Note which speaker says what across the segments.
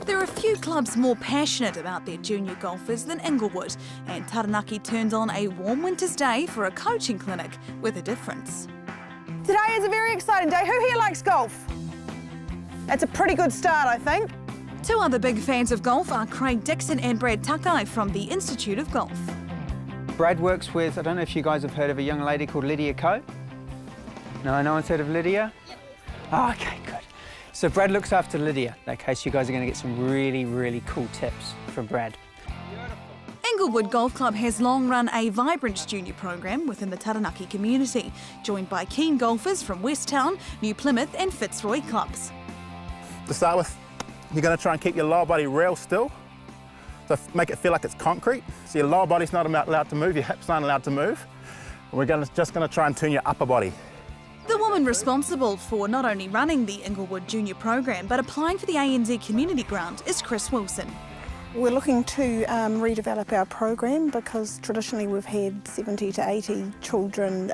Speaker 1: There are a few clubs more passionate about their junior golfers than Inglewood, and Taranaki turned on a warm winter's day for a coaching clinic with a difference.
Speaker 2: Today is a very exciting day. Who here likes golf? It's a pretty good start, I think.
Speaker 1: Two other big fans of golf are Craig Dixon and Brad Takai from the Institute of Golf.
Speaker 3: Brad works with, I don't know if you guys have heard of a young lady called Lydia Co. No one's heard of Lydia? Yep. Oh, okay, good. So Brad looks after Lydia, in case you guys are going to get some really, really cool tips from Brad.
Speaker 1: Inglewood Golf Club has long run a vibrant junior program within the Taranaki community, joined by keen golfers from West Town, New Plymouth and Fitzroy clubs.
Speaker 4: To start with, you're going to try and keep your lower body real still. So make it feel like it's concrete. So your lower body's not allowed to move, your hips aren't allowed to move. We're just going to try and turn your upper body.
Speaker 1: The woman responsible for not only running the Inglewood Junior program but applying for the ANZ Community Grant is Chris Wilson.
Speaker 2: We're looking to redevelop our program because traditionally we've had 70 to 80 children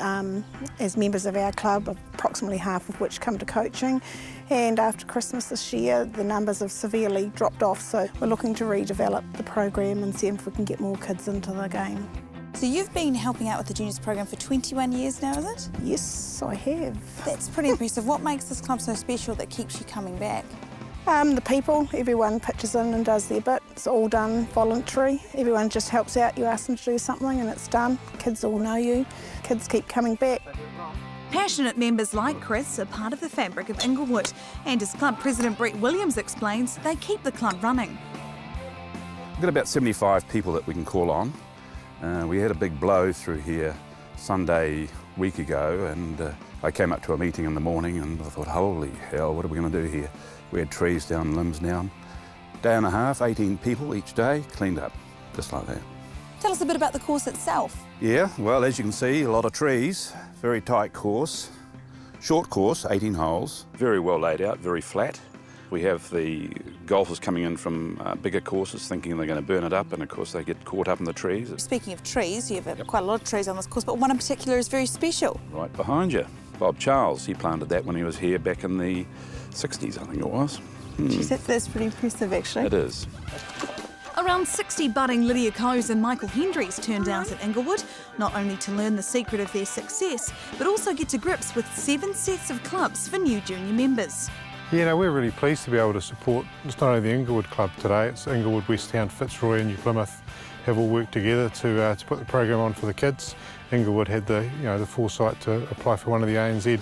Speaker 2: as members of our club, approximately half of which come to coaching. And after Christmas this year, the numbers have severely dropped off, so we're looking to redevelop the program and see if we can get more kids into the game.
Speaker 5: So you've been helping out with the juniors program for 21 years now, is it?
Speaker 2: Yes, I have.
Speaker 5: That's pretty impressive. What makes this club so special that keeps you coming back?
Speaker 2: The people, everyone pitches in and does their bit. It's all done voluntary. Everyone just helps out. You ask them to do something and it's done. Kids all know you. Kids keep coming back.
Speaker 1: Passionate members like Chris are part of the fabric of Inglewood, and as club president Brett Williams explains, they keep the club running.
Speaker 6: We've got about 75 people that we can call on. We had a big blow through here Sunday week ago, and I came up to a meeting in the morning and I thought, holy hell, what are we going to do here? We had trees down limbs now. Day and a half, 18 people each day, cleaned up, just like that.
Speaker 5: Tell us a bit about the course itself.
Speaker 6: Yeah, well, as you can see, a lot of trees, very tight course. Short course, 18 holes, very well laid out, very flat. We have the golfers coming in from bigger courses thinking they're going to burn it up, and of course they get caught up in the trees.
Speaker 5: Speaking of trees, you have quite a lot of trees on this course, but one in particular is very special.
Speaker 6: Right behind you, Bob Charles, he planted that when he was here back in the 60s, I think it was.
Speaker 5: Geez, that's pretty impressive, actually.
Speaker 6: It is.
Speaker 1: Around 60 budding Lydia Coes and Michael Hendrys turned out at Inglewood, not only to learn the secret of their success, but also get to grips with 7 sets of clubs for new junior members.
Speaker 7: Yeah, we're really pleased to be able to support, it's not only the Inglewood club today, it's Inglewood, West Town, Fitzroy and New Plymouth have all worked together to put the program on for the kids. Inglewood had the foresight to apply for one of the ANZ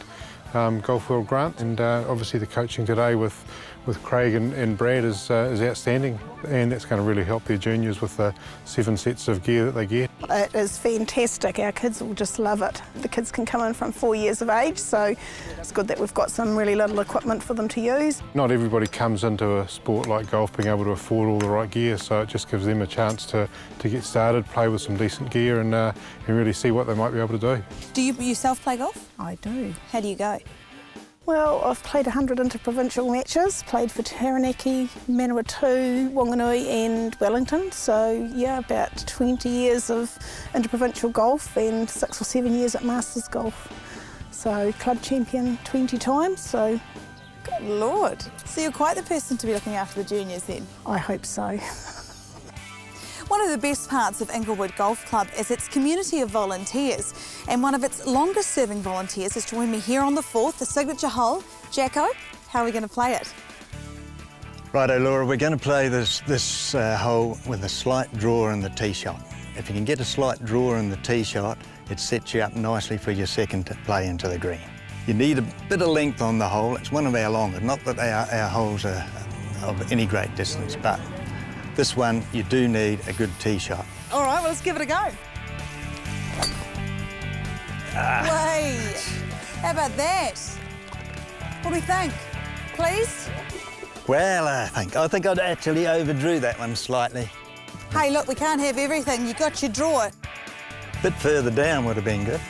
Speaker 7: Golf World Grant, and obviously the coaching today with Craig and Brad is outstanding, and that's going to really help their juniors with the 7 sets of gear that they get.
Speaker 2: It is fantastic. Our kids will just love it. The kids can come in from 4 years of age, so it's good that we've got some really little equipment for them to use.
Speaker 7: Not everybody comes into a sport like golf being able to afford all the right gear, so it just gives them a chance to get started, play with some decent gear and really see what they might be able to do.
Speaker 5: Do you yourself play golf?
Speaker 2: I do.
Speaker 5: How do you go?
Speaker 2: Well, I've played 100 inter-provincial matches, played for Taranaki, Manawatu, Wanganui and Wellington, so yeah, about 20 years of inter-provincial golf and 6 or 7 years at Masters Golf. So club champion 20 times, so...
Speaker 5: Good Lord. So you're quite the person to be looking after the juniors then?
Speaker 2: I hope so.
Speaker 5: One of the best parts of Inglewood Golf Club is its community of volunteers, and one of its longest-serving volunteers has joined me here on the 4th, the signature hole. Jacko, how are we going to play it?
Speaker 8: Righto, Laura, we're going to play this hole with a slight draw in the tee shot. If you can get a slight draw in the tee shot, it sets you up nicely for your second play into the green. You need a bit of length on the hole. It's one of our longer, not that our holes are of any great distance, but this one, you do need a good tee shot.
Speaker 5: All right, well, let's give it a go. Wait, how about that? What do we think? Please?
Speaker 8: Well, I think I'd actually overdrew that one slightly.
Speaker 5: Hey, look, we can't have everything. You got your draw.
Speaker 8: A bit further down would have been good.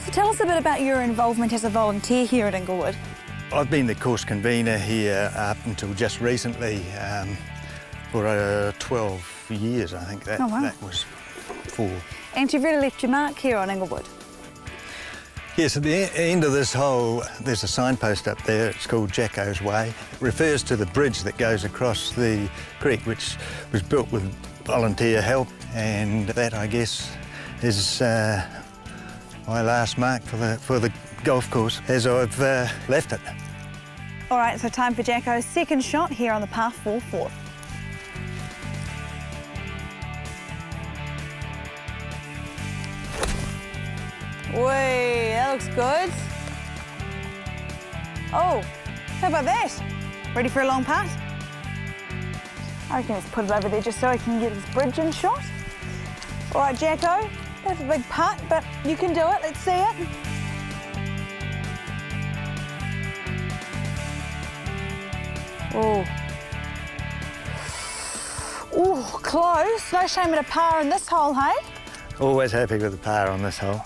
Speaker 5: So tell us a bit about your involvement as a volunteer here at Inglewood.
Speaker 8: I've been the course convener here up until just recently. For 12 years, I think that was for.
Speaker 5: And you've really left your mark here on Inglewood.
Speaker 8: Yes, at the end of this hole, there's a signpost up there. It's called Jacko's Way. It refers to the bridge that goes across the creek, which was built with volunteer help, and that, I guess, is my last mark for the golf course as I've left it.
Speaker 5: All right, so time for Jacko's second shot here on the par 4 fourth. Whey, that looks good. Oh, how about that? Ready for a long putt? I reckon let's put it over there just so he can get his bridge in shot. All right, Jacko, that's a big putt, but you can do it. Let's see it. Oh. Oh, close. No shame at a par in this hole, hey?
Speaker 8: Always happy with the par on this hole.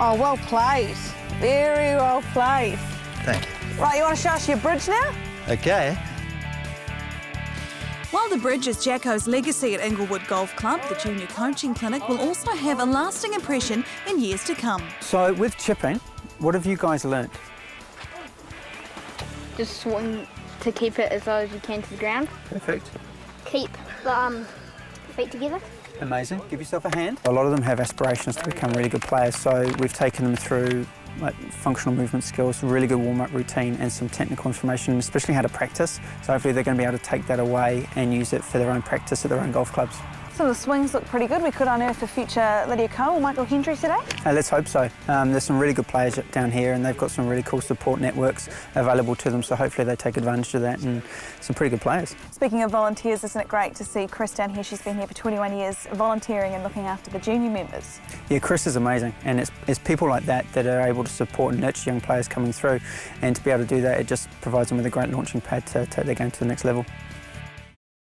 Speaker 5: Oh, well played. Very well played.
Speaker 8: Thank you.
Speaker 5: Right, you want to show us your bridge now?
Speaker 8: Okay.
Speaker 1: While the bridge is Jacko's legacy at Inglewood Golf Club, the junior coaching clinic will also have a lasting impression in years to come.
Speaker 3: So with chipping, what have you guys learnt?
Speaker 9: Just swing to keep it as low as you can to the ground.
Speaker 3: Perfect.
Speaker 9: Keep the feet together.
Speaker 3: Amazing. Give yourself a hand. A lot of them have aspirations to become really good players, so we've taken them through functional movement skills, really good warm-up routine and some technical information, especially how to practice. So hopefully they're going to be able to take that away and use it for their own practice at their own golf clubs.
Speaker 5: Some of the swings look pretty good. We could unearth a future Lydia or Michael Hendry today.
Speaker 3: Let's hope so. There's some really good players down here and they've got some really cool support networks available to them, so hopefully they take advantage of that, and some pretty good players.
Speaker 5: Speaking of volunteers, isn't it great to see Chris down here? She's been here for 21 years volunteering and looking after the junior members.
Speaker 3: Yeah, Chris is amazing, and it's people like that that are able to support and nurture young players coming through, and to be able to do that, it just provides them with a great launching pad to take their game to the next level.